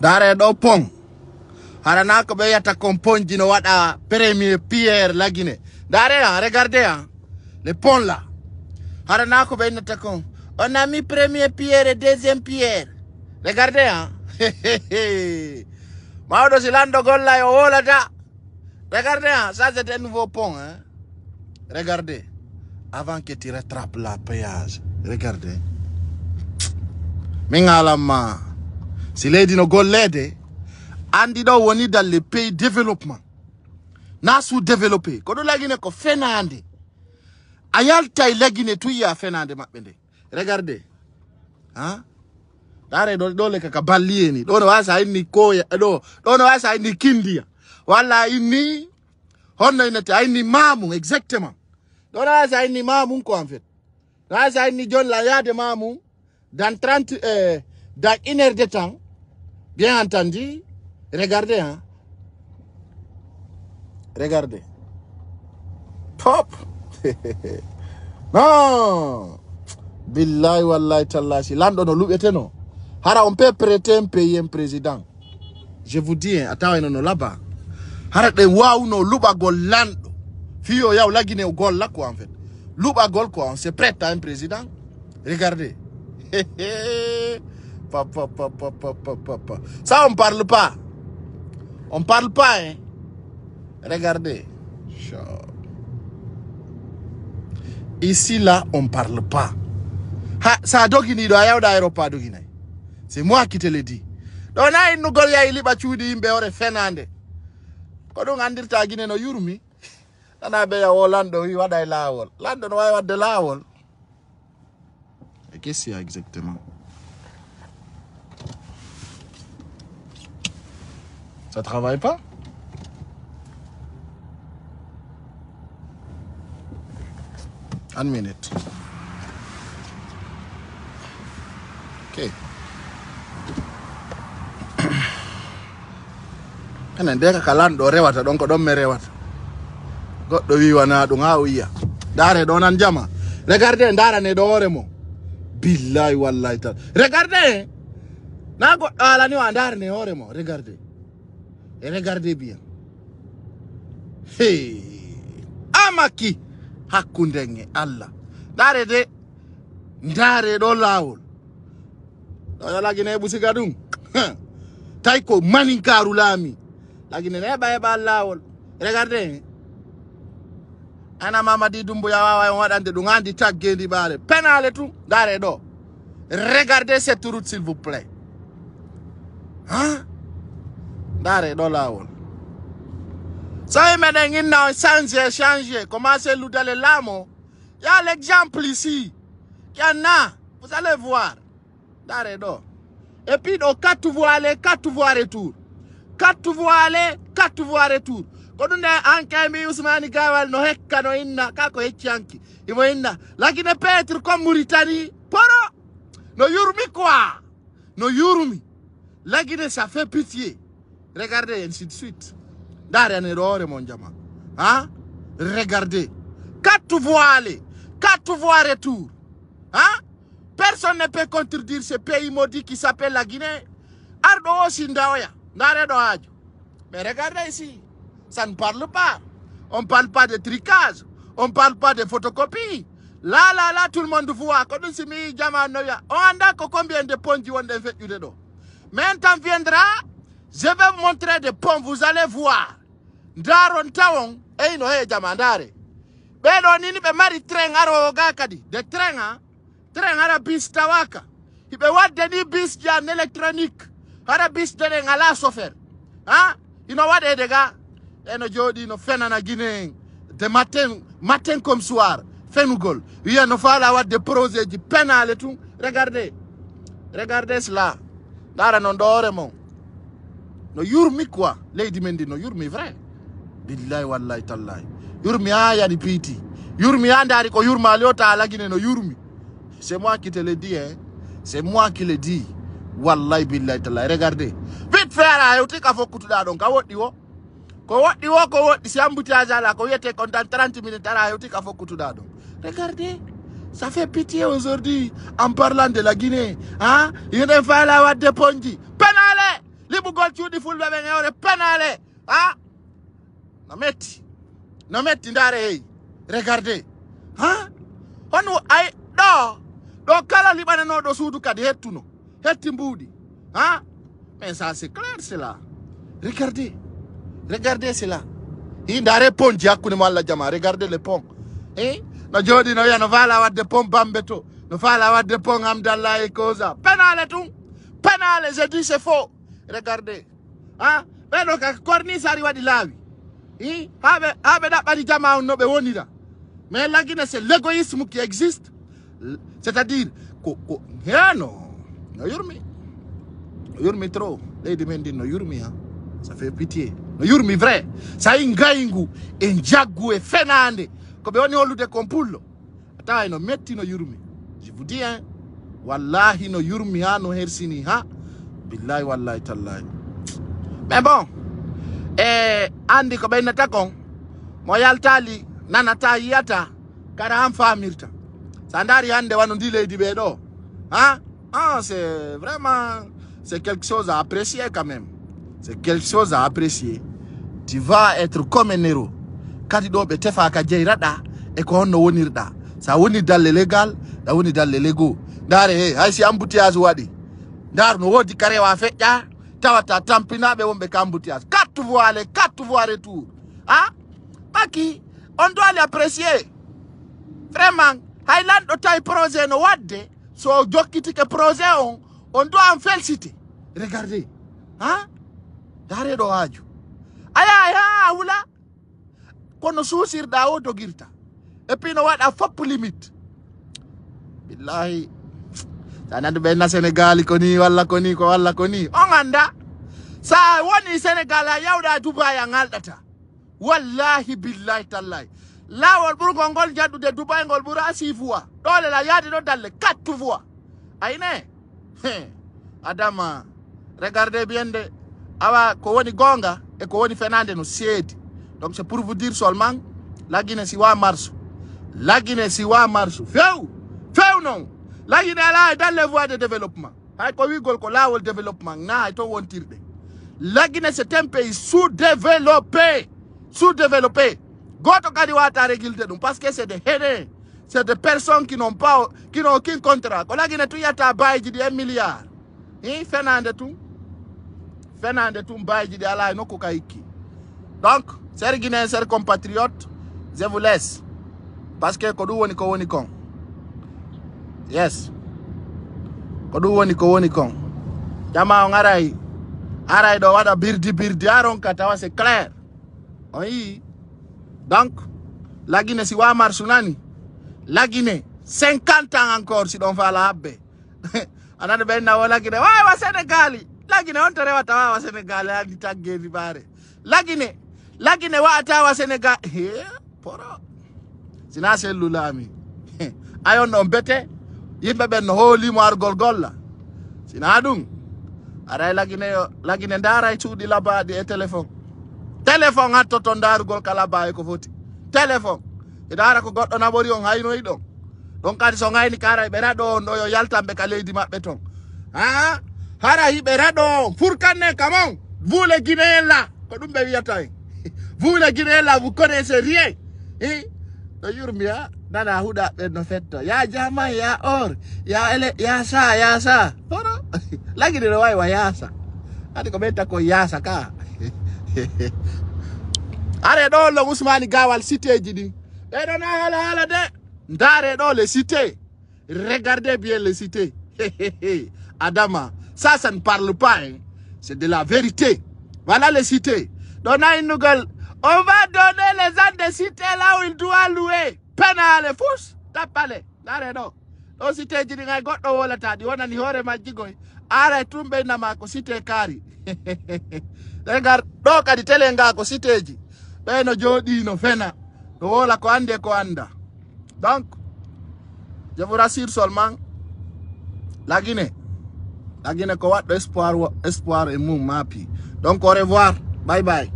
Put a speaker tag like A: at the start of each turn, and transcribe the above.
A: Dare do pong. Harana ko be yata komponji no wada premier pierre lagine. Dare regardez les ponts là. Harana ko be nata kon. On a mis premier pierre et deuxième pierre. Regardez Maudo silando golla yo wolata. Regardez ça c'est un nouveau pont hein. Regardez avant que tu rattrapes la péage. Regardez. Mingalama. Si lady no gollede andi do woni dans les pays développement. Na sous-développé. Kodo lagine ko fenande. Ayal tay lagine tuya fenande mabende. Regardez. Hein? Dare do le kaka ballieni. Do no wasa inni koya do no wasa inni kindia. Wala inni honno inata inni mamu exactement. Do no wasa inni mamu ko en fait. Do wasa inni John la ya de mamu dans 30 dans 1 heure de temps. Bien entendu. Regardez hein. Regardez. Pop. Non. Billahi wallahi tallahi. Lando no lubeteno. Hara on peut prêter un pays un président. Je vous dis, attends, non là-bas. Hara de waou no luba gol lando. Fio ya lagine gol là quoi en fait. Luba gol quoi, on se prête à un président. Regardez. Ça on parle pas. On parle pas hein. Regardez. Ici là on parle pas. Ha, ça dogini do ayaw d'aéroport dogina. C'est moi qui te le dis. Donc na inu gol ya ili ba chudi imbe ore fenande. Ko do ngandirta gine no yurmi. Nana be ya Holando wi wada lawol. Lando no way wadde lawol. Et qu'est-ce qu'il y a exactement? Ça travaille pas? Une minute. Ok. Kana ndeka kalando rewata donc do merewata. Goddo wi wana do ngawiya. Dare do nan jama. Regardez ndara ne do oremo. Billahi wallahi ta. Regardez. Na go ala ni andare ne oremo. Regardez. Et regardez bien. Hey. Amaki hakundenge Allah. Dare de ndare do lawol. Do lagine busigadum. Taiko maninkaru lami. Lagine ne ba lawol. Regardez. Ana mama di dumbu ya wawa wadande du ngandi taggendi bale. Penale tout. Dare do. Regardez cette route s'il vous plaît. Hein? Dare do lawol. Ça y mène n'a changer. Commencez à le lamo. Il y a l'exemple ici. Il y en a. Vous allez voir. Dare do. Et puis donc 4 voies aller, 4 voies retour. 4 voies aller, 4 voies retour. Quand on a un kami Ousmane Gawal no hekka no inna kako heccianki. Imo inna. Lakini Petre comme Mauritanie. Poro. No yurmi quoi. No yurmi. Lakini ça fait pitié. Regardez ainsi de suite. Dare ne rore mon jama. Hein? Regardez. 4 voies aller, 4 voies retour. Hein? Personne ne peut contredire ce pays maudit qui s'appelle la Guinée. Ardo Sindaoya. Dare do ajo. Mais regardez ici. Ça ne parle pas. On ne parle pas de tricage. On ne parle pas de photocopie. Là, tout le monde voit. Quand on s'est mis on a combien de ponts on a fait dedans. Maintenant viendra, je vais vous montrer des ponts, vous allez voir. Daron tawon, no he jamandare. Bedo nini be mari train aro gakadi. De train train ara bis tawaka. Ibe wadde ni bis jan électronique. Ara bis de ngala sofer. Hein? You know what they ga? Eno jodi no fenana Guinée. De matin comme soir. Fenugol. Il y a no fala wat de projet du pénal et tout. Regardez. Regardez cela. Dara non doremo. No yurmi quoi. Lady Mendi no yurmi vrai. Billahi wallahi tallahi. Yurmi aya di piti. Yurmi andari ko yurma liota ala Guinée no yurmi. C'est moi qui te le dis hein. C'est moi qui le dis. Wallahi billahi tallahi. Regardez. Vite faire à yotika fokutu da donc awodi wo. Ko wodi si embouteillage là ko yete kon dans 30 minutes à yotika fokutu da donc. Regardez. Ça fait pitié aujourd'hui en parlant de la Guinée. Hein? Il ne fait la wat de Ponji. Penale! libugol cuuɗi fulɓe ɓe ŋewre penale ha no metti ndare hey regardez ha on ay ɗo kala liɓananoɗo suudu kadi hetti mbuuɗi ha mais ça c'est clair cela regardez cela ndare pont ji hakkude mo Allah jama regardez le pont no jooɗi no wiya no faala wadde pont Bambe to no faala wadde pont Hamdallah e Kosa penale je dis c'est faux regardez ha ɓeɗo ka corniche ari waɗi laawi haɓe ɗaɓɓani jama on no ɓe wonira mais lagine c'est l'égoïsme qui existe c'est-à-dire no yurmi trop leydi men ndi no yurmi ha ça fait pitié no yurmi vrai sa yi ngaygu e jaggu e fenande ko ɓe woni hollude kon pullo a tawa no metti no yurmi je vous dis wallahi no yurmi ha no hersini ha billahi wallahi tallahi mais bon andi ko ɓeynata kon mo yaltali nanata yiyata kada han famirta sa dari hande wano ndi leydi ɓe ɗo c'est vraiment c'est quelque chose à apprécier quand même c'est quelque chose à apprécier tu vas être comme un héros kadi ɗo ɓe tefa ka jeyraɗa e ko honno wonirɗa sa woni dalle légal da woni dalle légaux ndare hay si embouteillage waɗi ndar no wodi karewa feƴƴa tawata tampinaɓe wonɓe ka embouteillage 4 voies aller 4 voies retour ɓaki on doit aller apprécier vraiment hay lanɗo tawi projet no wadde so jokkitike projet on doit en féliciter regardez ndare ɗo haaju aya ha wula kono suusirɗa o dogirta et puis no waɗa fopp limite billahi sa nande ɓenna Sénégal koni walla koni ko walla koni on anda sa woni Sénégal a yawɗa Dubai a ngalɗata wallahi billahi tallahi lawol ɓurgol ngol jaddude Dubai ngol ɓura 6 voies ɗole la yaade ɗo dalle 4 voies ayne Adama regardez bien de awa ko woni gonga e ko woni fenande no seedi donc c'est pour vous dire seulement lagine siwa marsu few non lagine ala dans les voies de développement hay ko wigol ko lawol développement na hay to wontirde lagine c'est un pays sous-développé goto kadi wata régulte ɗum parce que c'est des haineux c'est des personnes qui n'ont aucun contrat ko lagine tu yata bayji ɗi 1 milliard fenande tum bayji ɗi ala nokku ka hikki donc ser Guinéen ser compatriote je vous laisse parce que ko ɗum woni kon yes ko ɗum woni kon jama on aray ɗo waɗa birdi aron ka tawa c'est clair on yi donc lagine si wa marsu nani lagine 50 ans encore si ɗon faala habbe anani ɓenna wo lagine wawa Sénégali lagine on to rewata wawa Sénégal andi taggedi ɓaare lagine wa'atawa Sénégal poro sina sellulami ayon ɗon bete yimɓe ɓen no hoolimo argol golla sina ɗum aray lagine ndaray cuuɗi labaɗi e téléphone hattoto ndarugol ka labaye ko foti téléphone ina ara ko goɗɗo naɓori on haynoyi ɗon kadi so gayni ka ara ɓe raɗo on ɗo yo yaltanɓe ka leydi maɓɓe ton hara hiɓe raɗo on furkanne kamon vous les Guinéens là ko ɗum ɓe wiyata en vous les Guinéens là vous connaissez rien ɗo yurmi nana huɗa ɓe no fetto ya jama ya or ya sa poro lagine no wawi wa yasa adi ko ɓenta ko yasa ka are ɗo lo Ousmane Gawal cité ji ɗi ɓeɗo na hala de ndare ɗo les cités regardez bien les cités Adama ça ne parle pas c'est de la vérité voilà les cités dona innugol on va donner les gens des cités là où il doit louer penale fous tappale ndare ɗo cité ji ɗi ngay goɗɗo wolata ɗi wonani hoore majji goy ara tumɓe nama ko cité kaari regar ɗo kadi télé nga ko cité ji ɓe no jooɗi no fena no wola ko ande ko anda donc je vous rassure seulement lagine ko waɗɗo espoir e mum maapi donc au revoir bye bye.